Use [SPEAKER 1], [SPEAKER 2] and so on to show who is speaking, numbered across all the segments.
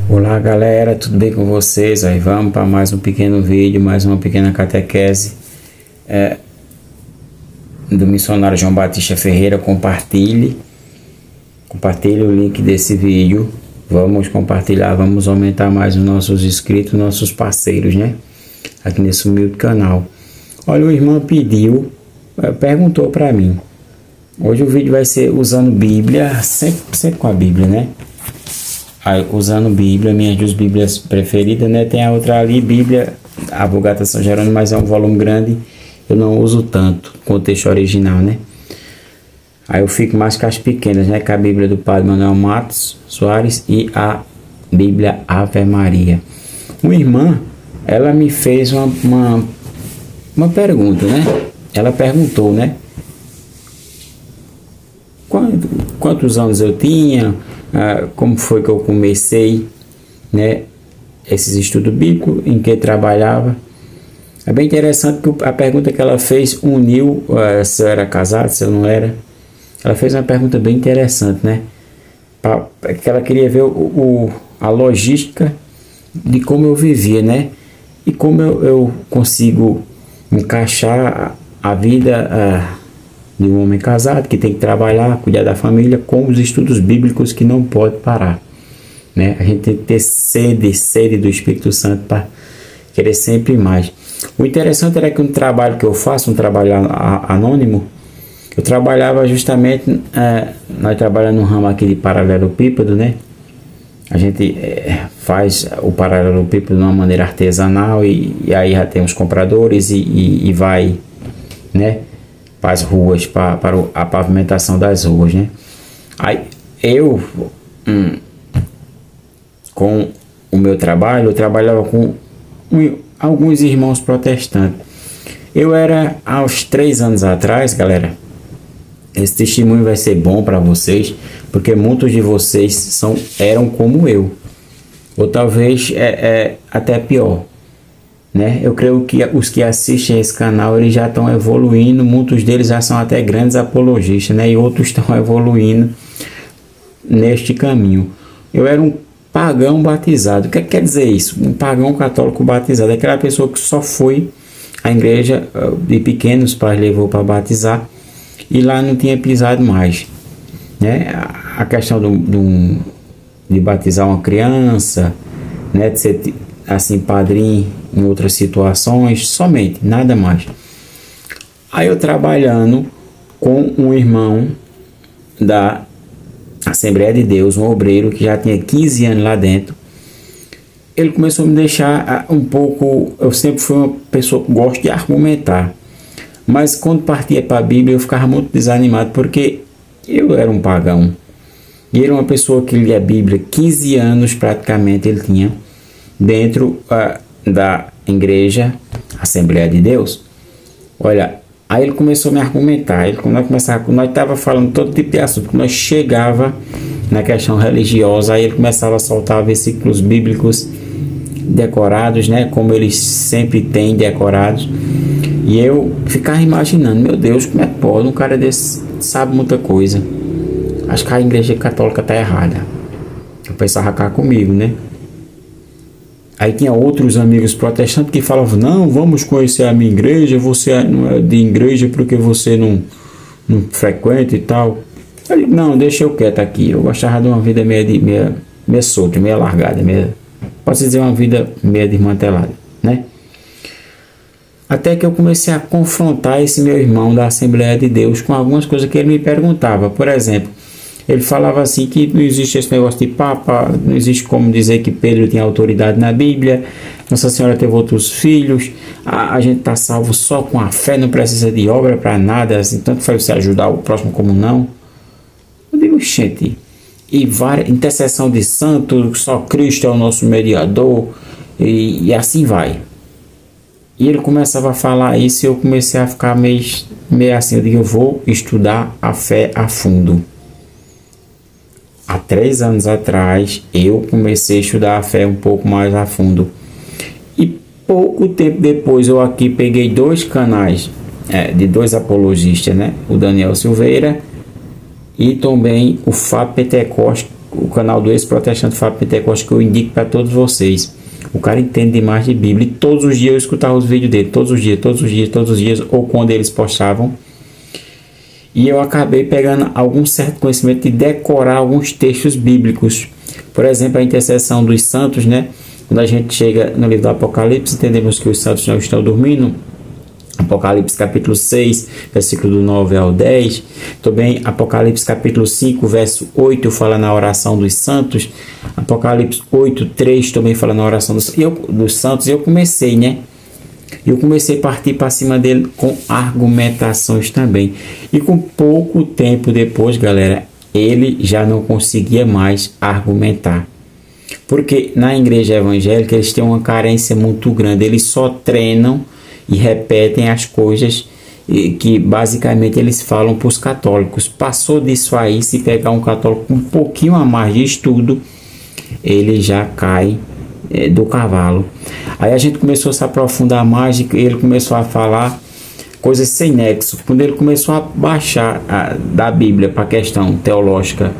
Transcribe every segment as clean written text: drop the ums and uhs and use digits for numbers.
[SPEAKER 1] Olá galera, tudo bem com vocês? Aí vamos para mais um pequeno vídeo, mais uma pequena catequese do missionário João Batista Ferreira. Compartilhe o link desse vídeo. Vamos compartilhar, vamos aumentar mais os nossos inscritos, nossos parceiros, né? Aqui nesse humilde canal. Olha, o irmão perguntou para mim. Hoje o vídeo vai ser usando Bíblia, sempre com a Bíblia, né? Aí, usando Bíblia, minhas duas Bíblias preferidas, né? Tem a outra ali, Bíblia, a Vulgata São Jerônimo, mas é um volume grande, eu não uso tanto, contexto original, né? Aí eu fico mais com as pequenas, né? Com a Bíblia do Padre Manuel Matos Soares e a Bíblia Ave Maria. Uma irmã, ela me fez uma pergunta, né? Ela perguntou, né? Quantos anos eu tinha, como foi que eu comecei, né, esses estudos bíblicos, em que trabalhava. É bem interessante que a pergunta que ela fez uniu se eu era casado, se eu não era. Ela fez uma pergunta bem interessante, né, que ela queria ver a logística de como eu vivia, né, e como eu consigo encaixar a vida de um homem casado que tem que trabalhar, cuidar da família, com os estudos bíblicos que não pode parar, né? A gente tem que ter sede do Espírito Santo para querer sempre mais. O interessante era que um trabalho que eu faço, um trabalho anônimo, eu trabalhava justamente, nós trabalhamos no ramo aqui de paralelepípedo, né? A gente faz o paralelepípedo de uma maneira artesanal e aí já tem os compradores e vai, né, para as ruas, para a pavimentação das ruas, né? Aí eu, com o meu trabalho, eu trabalhava com alguns irmãos protestantes. Eu era, aos 3 anos atrás, galera, esse testemunho vai ser bom para vocês, porque muitos de vocês eram como eu, ou talvez até pior, né? Eu creio que os que assistem esse canal, eles já estão evoluindo, muitos deles já são até grandes apologistas, né? E outros estão evoluindo neste caminho. Eu era um pagão batizado. O que quer dizer isso? Um pagão católico batizado é aquela pessoa que só foi à igreja de pequeno, os pais levou para batizar e lá não tinha pisado mais, né? A questão de batizar uma criança, né? De ser assim padrinho em outras situações, somente, nada mais. Aí eu trabalhando com um irmão da Assembleia de Deus, um obreiro que já tinha 15 anos lá dentro, ele começou a me deixar um pouco, eu sempre fui uma pessoa que gosto de argumentar, mas quando partia para a Bíblia eu ficava muito desanimado, porque eu era um pagão, e ele era uma pessoa que lia a Bíblia, 15 anos praticamente ele tinha, dentro da igreja Assembleia de Deus. Olha, aí ele começou a me argumentar. Nós estava falando todo tipo de assunto. Quando nós chegava na questão religiosa, aí ele começava a soltar versículos bíblicos decorados, né? Como eles sempre têm decorados. E eu ficava imaginando, meu Deus, como é que pode? Um cara desse sabe muita coisa. Acho que a igreja católica está errada. Eu pensava cá comigo, né? Aí tinha outros amigos protestantes que falavam, não, vamos conhecer a minha igreja, você não é de igreja porque você não frequenta e tal. Eu digo, não, deixa eu quieto aqui, eu gostava de uma vida meia solta, meia largada, pode-se dizer uma vida meia desmantelada, né? Até que eu comecei a confrontar esse meu irmão da Assembleia de Deus com algumas coisas que ele me perguntava. Por exemplo, ele falava assim que não existe esse negócio de papa, não existe como dizer que Pedro tinha autoridade na Bíblia, Nossa Senhora teve outros filhos, a gente está salvo só com a fé, não precisa de obra para nada, assim, tanto faz você ajudar o próximo como não. Eu digo, gente, e intercessão de santo, só Cristo é o nosso mediador, e assim vai. E ele começava a falar isso e eu comecei a ficar meio assim, eu digo, eu vou estudar a fé a fundo. Há 3 anos atrás, eu comecei a estudar a fé um pouco mais a fundo. E pouco tempo depois, eu aqui peguei 2 canais de 2 apologistas, né? O Daniel Silveira e também o Fábio Pentecoste, o canal do ex-protestante Fábio Pentecoste, que eu indico para todos vocês. O cara entende demais de Bíblia e todos os dias eu escutava os vídeos dele, todos os dias, ou quando eles postavam. E eu acabei pegando algum certo conhecimento de decorar alguns textos bíblicos. Por exemplo, a intercessão dos santos, né? Quando a gente chega no livro do Apocalipse, entendemos que os santos não estão dormindo. Apocalipse capítulo 6, versículo do 9 ao 10. Também Apocalipse capítulo 5, verso 8, fala na oração dos santos. Apocalipse 8, 3 também fala na oração dos santos. E eu comecei, né? Eu comecei a partir para cima dele com argumentações também. E com pouco tempo depois, galera, ele já não conseguia mais argumentar. Porque na igreja evangélica eles têm uma carência muito grande. Eles só treinam e repetem as coisas que basicamente eles falam para os católicos. Passou disso aí, se pegar um católico com um pouquinho a mais de estudo, ele já cai do cavalo. Aí a gente começou a se aprofundar mais e ele começou a falar coisas sem nexo. Quando ele começou a baixar da Bíblia para a questão teológica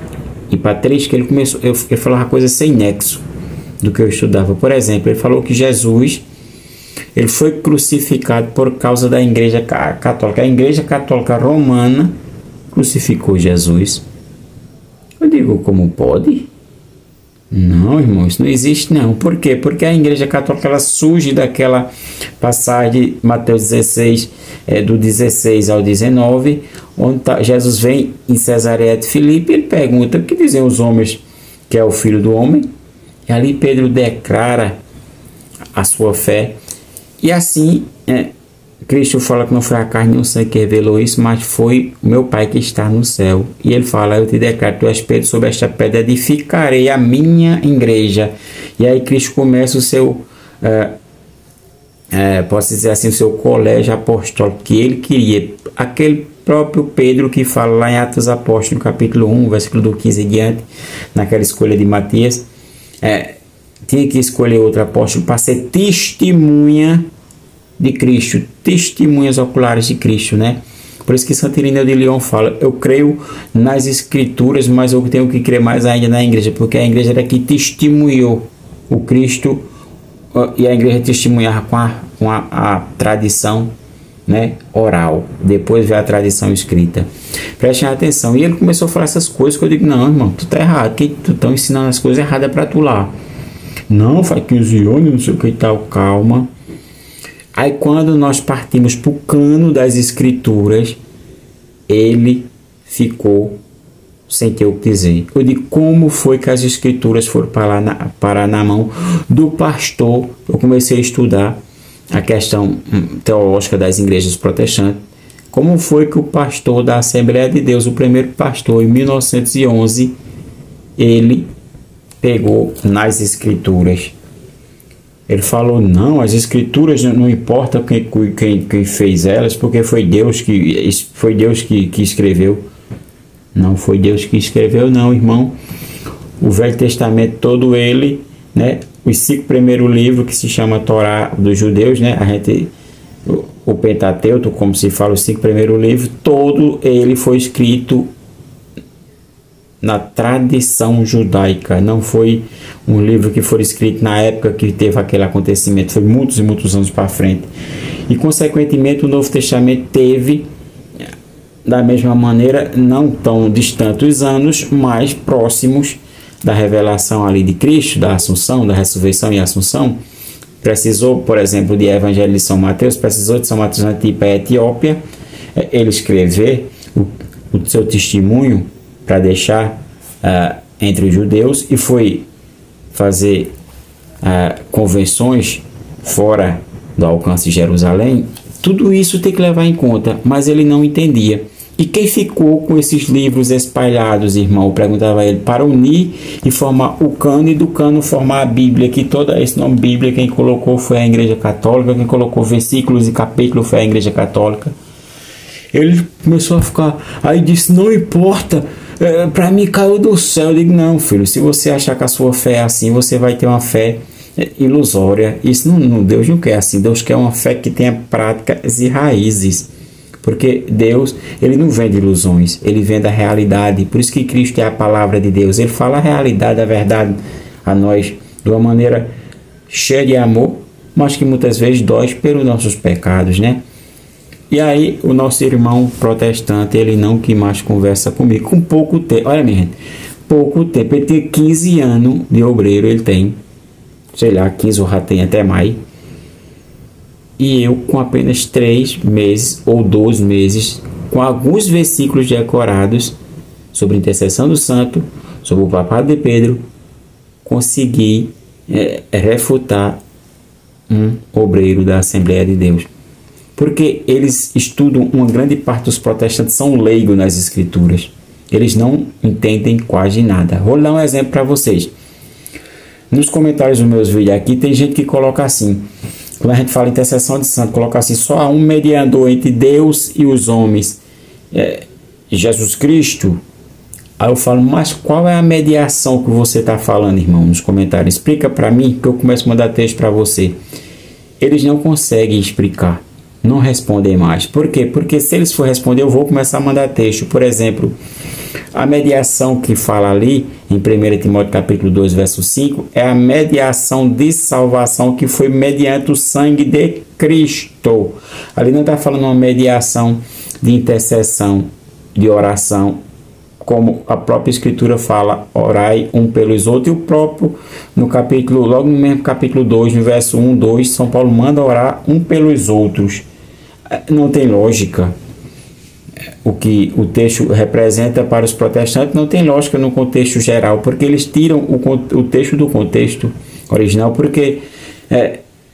[SPEAKER 1] e patrística, ele falava coisas sem nexo do que eu estudava. Por exemplo, ele falou que Jesus ele foi crucificado por causa da igreja católica. A igreja católica romana crucificou Jesus. Eu digo, como pode? Não, irmão, isso não existe não. Por quê? Porque a igreja católica ela surge daquela passagem de Mateus 16, do 16 ao 19, onde Jesus vem em Cesareia de Filipe e ele pergunta, o que dizem os homens que é o Filho do Homem? E ali Pedro declara a sua fé. E assim, Cristo fala que não foi a carne nem o sangue que revelou isso, mas foi o meu Pai que está no céu. E ele fala, eu te declaro, tu és Pedro, sobre esta pedra edificarei a minha igreja. E aí Cristo começa o seu, posso dizer assim, o seu colégio apostólico que ele queria. Aquele próprio Pedro que fala lá em Atos Apóstolos, capítulo 1, versículo do 15 em diante, naquela escolha de Matias, tinha que escolher outro apóstolo para ser testemunha de Cristo, testemunhas oculares de Cristo, né? Por isso que Santo Irineu de Lyon fala, eu creio nas escrituras, mas eu tenho que crer mais ainda na igreja, porque a igreja era que testemunhou o Cristo e a igreja testemunhava com a tradição, né, oral. Depois veio a tradição escrita. Prestem atenção. E ele começou a falar essas coisas que eu digo, não, irmão, tu tá errado, que tu tá ensinando as coisas erradas para tu lá. Não, faz 15 anos, não sei o que e tal, calma. Aí quando nós partimos para o cano das escrituras, ele ficou sem ter o que dizer. Eu digo, como foi que as escrituras foram parar na mão do pastor? Eu comecei a estudar a questão teológica das igrejas protestantes. Como foi que o pastor da Assembleia de Deus, o primeiro pastor, em 1911, ele pegou nas escrituras? Ele falou, não, as escrituras não importa quem fez elas, porque foi Deus que escreveu. Não foi Deus que escreveu, não, irmão. O Velho Testamento todo ele, né, os 5 primeiros livros que se chama Torá dos judeus, né, o Pentateuco, como se fala, os 5 primeiros livros, todo ele foi escrito na tradição judaica. Não foi um livro que foi escrito na época que teve aquele acontecimento, foi muitos e muitos anos para frente. E consequentemente o Novo Testamento teve, da mesma maneira, não tão distantes anos, mas próximos da revelação ali de Cristo, da Assunção, da ressurreição e Assunção. Precisou, por exemplo, de Evangelho de São Mateus, precisou de São Mateus na Etiópia, ele escrever o seu testemunho para deixar entre os judeus, e foi fazer convenções fora do alcance de Jerusalém. Tudo isso tem que levar em conta, mas ele não entendia. E quem ficou com esses livros espalhados, irmão, eu perguntava a ele, para unir e formar o cano, e do cano formar a Bíblia, que todo esse nome Bíblia quem colocou foi a Igreja Católica, quem colocou versículos e capítulos foi a Igreja Católica. Ele começou a ficar, aí disse, não importa, para mim caiu do céu. Eu digo, não, filho, se você achar que a sua fé é assim, você vai ter uma fé ilusória. Isso não, Deus não quer assim. Deus quer uma fé que tenha práticas e raízes. Porque Deus, ele não vende ilusões, ele vende a realidade. Por isso que Cristo é a palavra de Deus. Ele fala a realidade, a verdade a nós de uma maneira cheia de amor, mas que muitas vezes dói pelos nossos pecados, né? E aí o nosso irmão protestante, ele não que mais conversa comigo, com pouco tempo, olha minha gente, pouco tempo, ele tem 15 anos de obreiro, ele tem, sei lá, 15 ou já tem até mais, e eu com apenas 3 meses ou 2 meses, com alguns versículos decorados sobre a intercessão do santo, sobre o papado de Pedro, consegui refutar um obreiro da Assembleia de Deus. Porque eles estudam, uma grande parte dos protestantes são leigos nas escrituras. Eles não entendem quase nada. Vou dar um exemplo para vocês. Nos comentários dos meus vídeos aqui, tem gente que coloca assim, quando a gente fala intercessão de santo, coloca assim, só há um mediador entre Deus e os homens, Jesus Cristo. Aí eu falo, mas qual é a mediação que você está falando, irmão, nos comentários? Explica para mim, que eu começo a mandar texto para você. Eles não conseguem explicar, não respondem mais. Por quê? Porque se eles for responder, eu vou começar a mandar texto. Por exemplo, a mediação que fala ali, em 1 Timóteo capítulo 2, verso 5, é a mediação de salvação que foi mediante o sangue de Cristo. Ali não está falando uma mediação de intercessão, de oração, como a própria Escritura fala, orai um pelos outros, e o próprio, no capítulo, logo no mesmo capítulo 2, no verso 1, 2, São Paulo manda orar um pelos outros. Não tem lógica. O que o texto representa para os protestantes não tem lógica no contexto geral, porque eles tiram o texto do contexto original, porque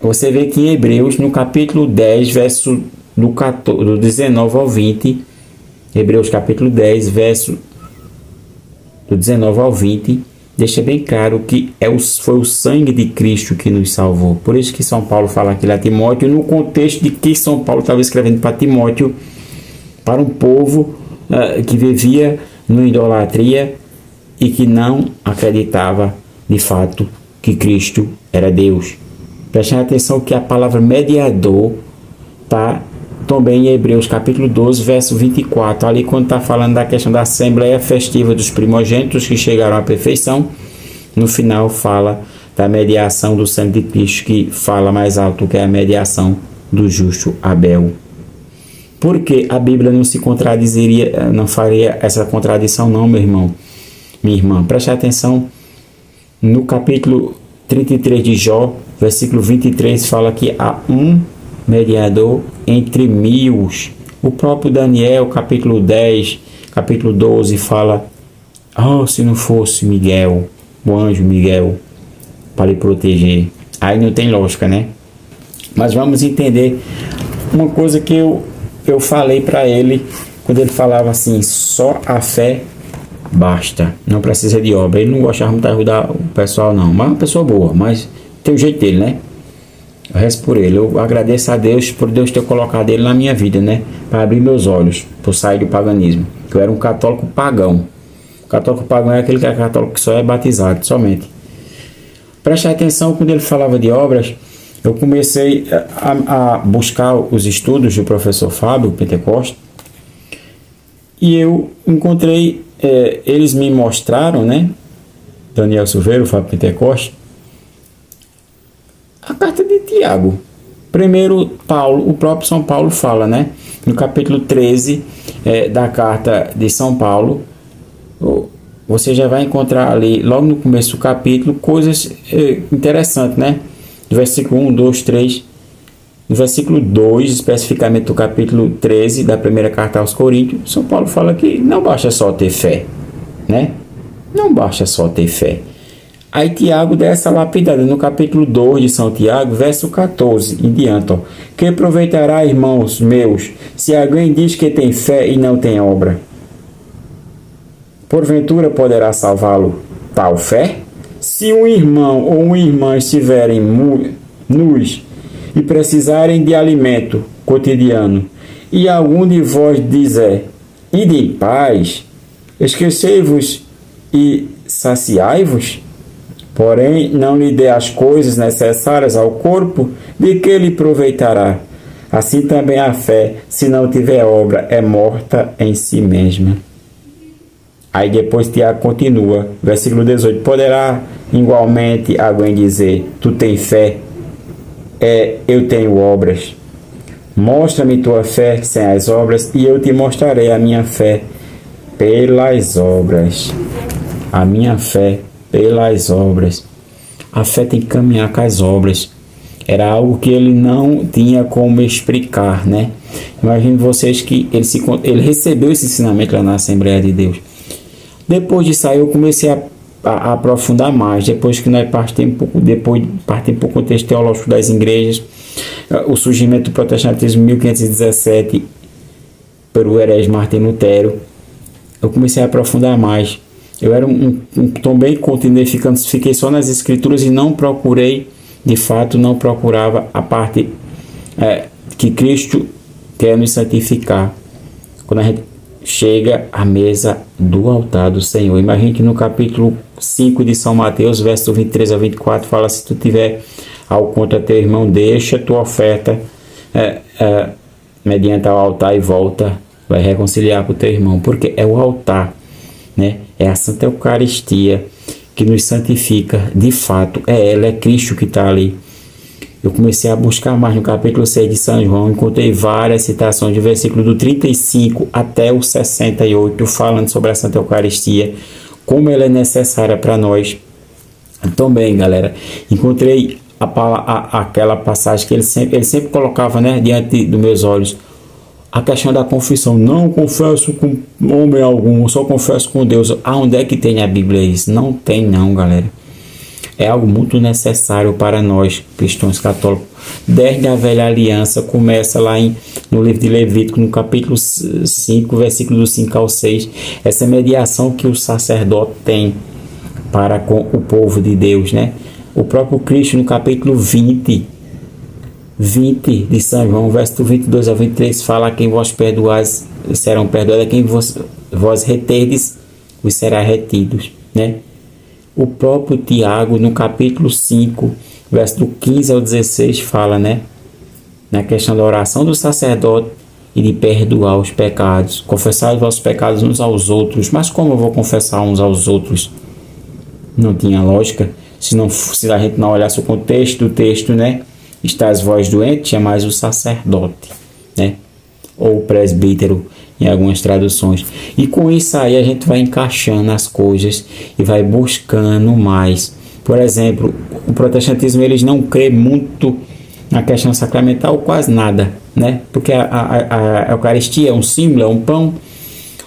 [SPEAKER 1] você vê que em Hebreus, no capítulo 10, verso do 19 ao 20, Hebreus capítulo 10, verso do 19 ao 20, deixa bem claro que foi o sangue de Cristo que nos salvou. Por isso que São Paulo fala aquilo a Timóteo, no contexto de que São Paulo estava escrevendo para Timóteo, para um povo que vivia na idolatria e que não acreditava de fato que Cristo era Deus. Prestem atenção que a palavra mediador está também em Hebreus capítulo 12, verso 24, ali quando está falando da questão da Assembleia Festiva dos Primogênitos que chegaram à perfeição, no final fala da mediação do sangue de Cristo, que fala mais alto que a mediação do justo Abel. Porque a Bíblia não se contradizeria, não faria essa contradição não, meu irmão, minha irmã. Preste atenção, no capítulo 33 de Jó, versículo 23, fala que há um mediador entre mil. O próprio Daniel, capítulo 10, capítulo 12, fala, se não fosse Miguel, o anjo Miguel, para lhe proteger. Aí não tem lógica, né? Mas vamos entender uma coisa que eu falei para ele, quando ele falava assim, só a fé basta, não precisa de obra. Ele não gostava muito de ajudar o pessoal não, mas é uma pessoa boa, mas tem o jeito dele, né? Eu rezo por ele, eu agradeço a Deus por Deus ter colocado ele na minha vida, né? Para abrir meus olhos, por sair do paganismo. Eu era um católico pagão. O católico pagão é aquele que é católico que só é batizado, somente. Preste atenção, quando ele falava de obras, eu comecei a buscar os estudos do professor Fábio Pentecoste, e eu encontrei, eles me mostraram, né? Daniel Silveira, Fábio Pentecoste, a carta de Tiago. Primeiro, Paulo, o próprio São Paulo fala, né? No capítulo 13 da carta de São Paulo, você já vai encontrar ali, logo no começo do capítulo, coisas interessantes, né? Do versículo 1, 2, 3, no versículo 2, especificamente do capítulo 13 da primeira carta aos Coríntios, São Paulo fala que não basta só ter fé, né? Não basta só ter fé. Aí Tiago dá essa lapidada no capítulo 2 de São Tiago, verso 14 em diante, ó. Que aproveitará, irmãos meus, se alguém diz que tem fé e não tem obra? Porventura poderá salvá-lo tal fé? Se um irmão ou uma irmã estiverem nus e precisarem de alimento cotidiano, e algum de vós dizer, ide em paz, esquecei-vos e saciai-vos, porém não lhe dê as coisas necessárias ao corpo, de que lhe aproveitará? Assim também a fé, se não tiver obra, é morta em si mesma. Aí depois Tiago continua, versículo 18. Poderá igualmente alguém dizer, tu tens fé, eu tenho obras. Mostra-me tua fé sem as obras, e eu te mostrarei a minha fé pelas obras. A minha fé pelas obras. A fé tem que caminhar com as obras. Era algo que ele não tinha como explicar, né? Imagine vocês que ele recebeu esse ensinamento lá na Assembleia de Deus. Depois disso aí eu comecei a aprofundar mais. Depois que nós partimos para o contexto teológico das igrejas, o surgimento do protestantismo em 1517 pelo herege Martim Lutero, eu comecei a aprofundar mais. Eu era um tom bem contínuo, fiquei só nas escrituras e não procurei, de fato, não procurava a parte que Cristo quer nos santificar. Quando a gente chega à mesa do altar do Senhor. Imagine que no capítulo 5 de São Mateus, verso 23 a 24, fala: se tu tiver algo contra teu irmão, deixa tua oferta mediante ao altar e volta, vai reconciliar com o teu irmão, porque é o altar, né? É a Santa Eucaristia que nos santifica, de fato, é Cristo que está ali. Eu comecei a buscar mais no capítulo 6 de São João, encontrei várias citações de versículo do 35 até o 68, falando sobre a Santa Eucaristia, como ela é necessária para nós. Também, galera, encontrei aquela passagem que ele sempre colocava, né, diante dos meus olhos, a questão da confissão. Não confesso com homem algum, só confesso com Deus. Aonde é que tem a Bíblia isso? Não tem não, galera. É algo muito necessário para nós, cristãos católicos. Desde a velha aliança, começa lá no livro de Levítico, no capítulo 5, versículo do 5 ao 6. Essa mediação que o sacerdote tem para com o povo de Deus, né? O próprio Cristo, no capítulo 20 de São João, verso 22 a 23, fala: quem vos perdoais serão perdoados, quem vós reterdes, vos será retidos, né? O próprio Tiago, no capítulo 5, verso do 15 ao 16, fala, né, na questão da oração do sacerdote e de perdoar os pecados. Confessar os vossos pecados uns aos outros. Mas como eu vou confessar uns aos outros? Não tinha lógica. Se a gente não olhasse o contexto do texto, né? Estás vós doentes, chamais o sacerdote, né? Ou o presbítero, em algumas traduções. E com isso aí a gente vai encaixando as coisas e vai buscando mais. Por exemplo, o protestantismo, eles não crê muito na questão sacramental, quase nada, né? Porque a Eucaristia é um símbolo, é um pão.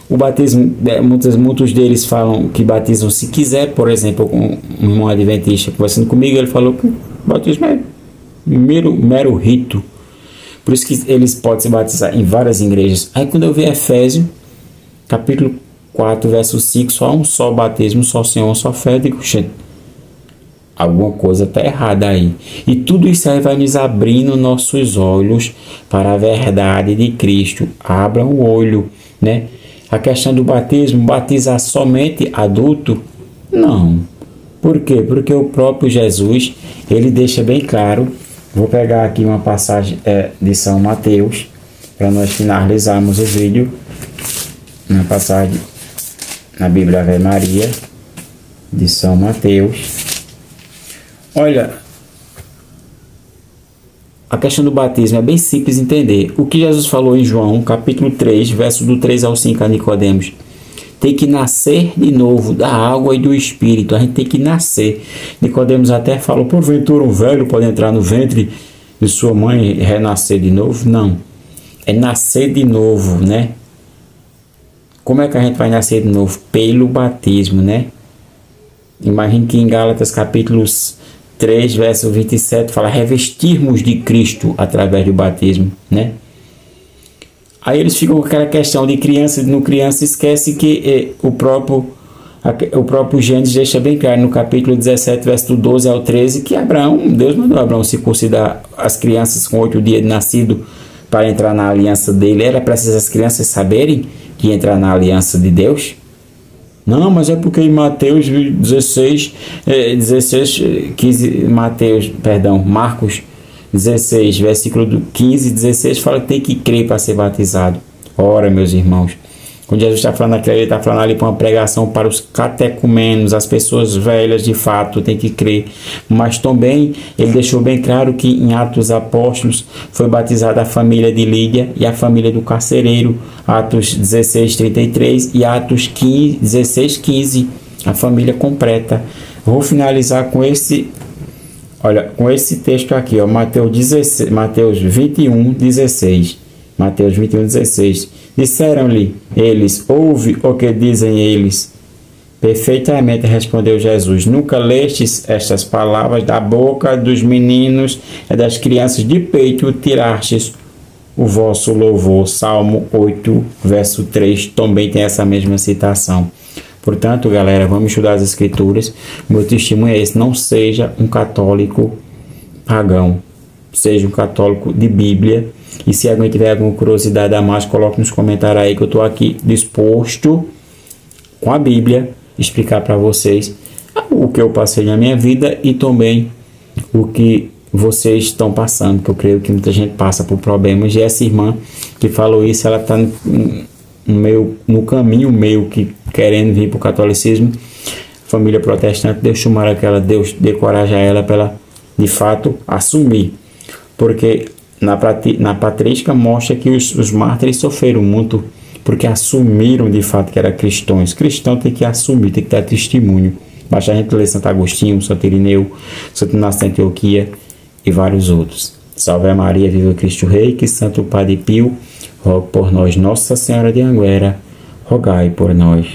[SPEAKER 1] O batismo, muitos deles falam que batizam se quiser. Por exemplo, um irmão adventista conversando comigo, ele falou que o batismo é mero rito. Por isso que eles podem se batizar em várias igrejas. Aí quando eu vi Efésios, capítulo 4, verso 5, só um só batismo, só Senhor, só fé, eu digo, gente, alguma coisa está errada aí. E tudo isso aí vai nos abrindo nossos olhos para a verdade de Cristo. Abram o olho, né? A questão do batismo, batizar somente adulto? Não. Por quê? Porque o próprio Jesus, ele deixa bem claro. Vou pegar aqui uma passagem de São Mateus, para nós finalizarmos o vídeo. Uma passagem na Bíblia Ave Maria, de São Mateus. Olha, a questão do batismo é bem simples de entender. O que Jesus falou em João, capítulo 3, verso do 3 ao 5 a Nicodemos. Tem que nascer de novo da água e do Espírito. A gente tem que nascer. Nicodemos até falou: porventura um velho pode entrar no ventre de sua mãe e renascer de novo? Não. É nascer de novo, né? Como é que a gente vai nascer de novo? Pelo batismo, né? Imagine que em Gálatas capítulo 3, verso 27, fala: revestirmos de Cristo através do batismo, né? Aí eles ficam com aquela questão de criança, no criança esquece que o próprio Gênesis deixa bem claro no capítulo 17, verso 12 ao 13, que Deus mandou Abraão circuncidar as crianças com 8 dias de nascido para entrar na aliança dele. Era preciso as crianças saberem que ia entrar na aliança de Deus? Não, mas é porque em Marcos 16, 16, versículo do 15 e 16, fala que tem que crer para ser batizado. Ora, meus irmãos, quando Jesus está falando aqui, ele está falando ali para uma pregação para os catecumenos, as pessoas velhas de fato, tem que crer. Mas também ele deixou bem claro que em Atos dos Apóstolos foi batizada a família de Lídia e a família do carcereiro, Atos 16, 33 e Atos 15, 16, 15, a família completa. Vou finalizar com esse, olha, com esse texto aqui, ó, Mateus 21, 16. Mateus 21, 16. Disseram-lhe eles, ouve o que dizem eles. Perfeitamente respondeu Jesus, nunca lestes estas palavras da boca dos meninos e das crianças de peito tirastes o vosso louvor. Salmo 8, verso 3, também tem essa mesma citação. Portanto, galera, vamos estudar as Escrituras. Meu testemunho é esse, não seja um católico pagão, seja um católico de Bíblia. E se alguém tiver alguma curiosidade a mais, coloque nos comentários aí que eu estou aqui disposto, com a Bíblia, explicar para vocês o que eu passei na minha vida e também o que vocês estão passando, que eu creio que muita gente passa por problemas. E essa irmã que falou isso, ela está no caminho meio que querendo vir para o catolicismo, família protestante. Deus tomara que ela, Deus dê coragem a ela para ela de fato assumir, porque na patrística mostra que os mártires sofreram muito porque assumiram de fato que eram cristãos. Cristão tem que assumir, tem que dar testemunho. Basta a gente ler Santo Agostinho, Santo Irineu, Santo Inácio de Antioquia e vários outros. Salve Maria, viva Cristo Rei, que Santo Padre Pio rogue por nós. Nossa Senhora de Anguera, rogai por nós.